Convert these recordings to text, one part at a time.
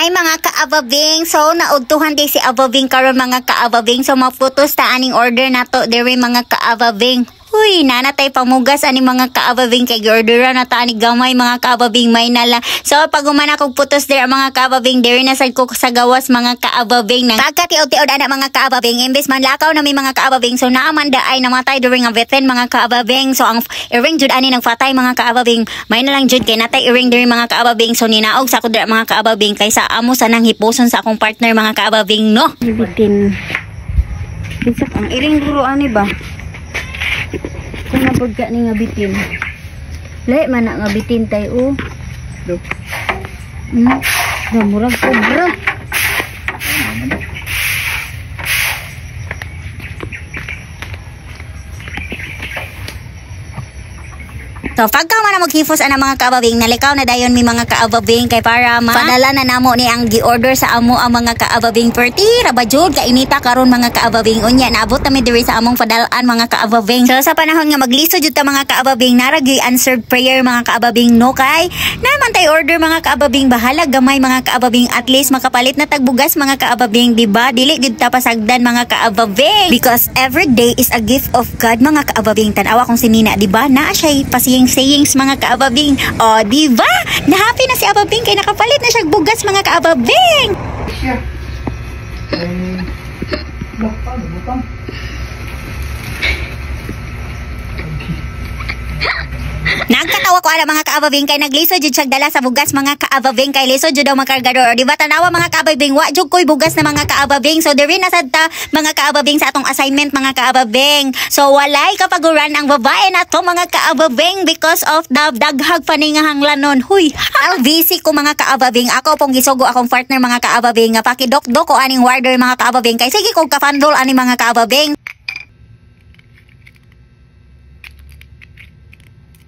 Hi mga kaababing. So naugtuhan di si ababing karon mga kaababing. So maputos ta aning order nato diri mga kaababing. Uy, nanatay pamugas ani mga kaababing kay orderan na ta ani gamay mga kaababing may na lang. So pag humana kog putos diri mga kaababing diri na sad ko sa gawas mga kaababing nang pagkatiod-tiod ana mga kaababing imbes man lakaw na may mga kaababing so naaman ay namatay during nga veteran mga kaababing. So ang earring jud ani nang fatay mga kaababing may na lang jud kay natay earring diri mga kaababing so ninaog sa ko diri mga kaababing kaysa amo sa nang hipuson sa akong partner mga kaababing no. Bitin. Bisak ang earring duro ani ba? Kung nabod ka ni nga bitin. Lahi man na nga bitin tayo. Murag sobra. So, pagka man na maghifos ana mga kaababing, nalikaw na dayon mi mga kaababing kay para padala na namo ni ang gi-order sa amo ang mga kaababing perti rabajud kainita karon mga kaababing unya naabot na mi diri sa among padalaan mga kaababing. So sa panahon nga magliso jud ta mga kaababing naragi answered prayer mga kaababing no kay naman tay order mga kaababing bahala gamay mga kaababing at least makapalit na tagbugas mga kaababing diba dili gid ta pasagdan mga kaababing because every day is a gift of God mga kaababing. Tan-awa kong si Nina diba naa siya sayings mga kaababing. O, diba? Na-happy na si ababing kay nakapalit na siya bugas mga kaababing. Nagkatawa ko ala mga kaababing kay nagliso jud siya dala sa bugas mga kaababing kay liso jud daw makargador. Di ba tanawa mga kaababing wa jud koy bugas na mga kaababing. So diri na sad ta mga kaababing sa atong assignment mga kaababing. So walay kapaguran ang babae nato mga kaababing because of the daghag paningahang lanon. Huy. LVC ko mga kaababing. Ako pong gisugo akong partner mga kaababing nga pakidok-dok ko aning warder mga kaababing kay sige kog kafandol ani mga kaababing.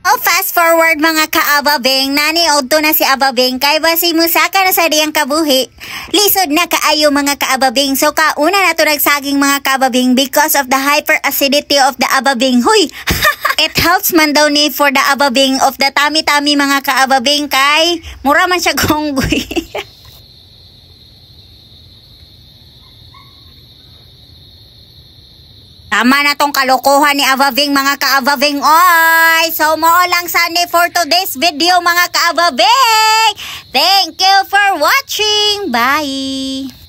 Oh, fast forward mga kaababing, nani odto na si ababing kay basi musaka na sa diyang kabuhi. Lisod na kaayo mga kaababing. So kauna na to nagsaging mga kaababing because of the hyperacidity of the ababing. Huy! It helps man daw ni for the ababing of the tummy-tummy mga kaababing kay mura man siya gonggoy. Tama na tong kalokohan ni ababing mga kaababing. Oy! So mo lang sani for today's video mga kaababing. Thank you for watching. Bye!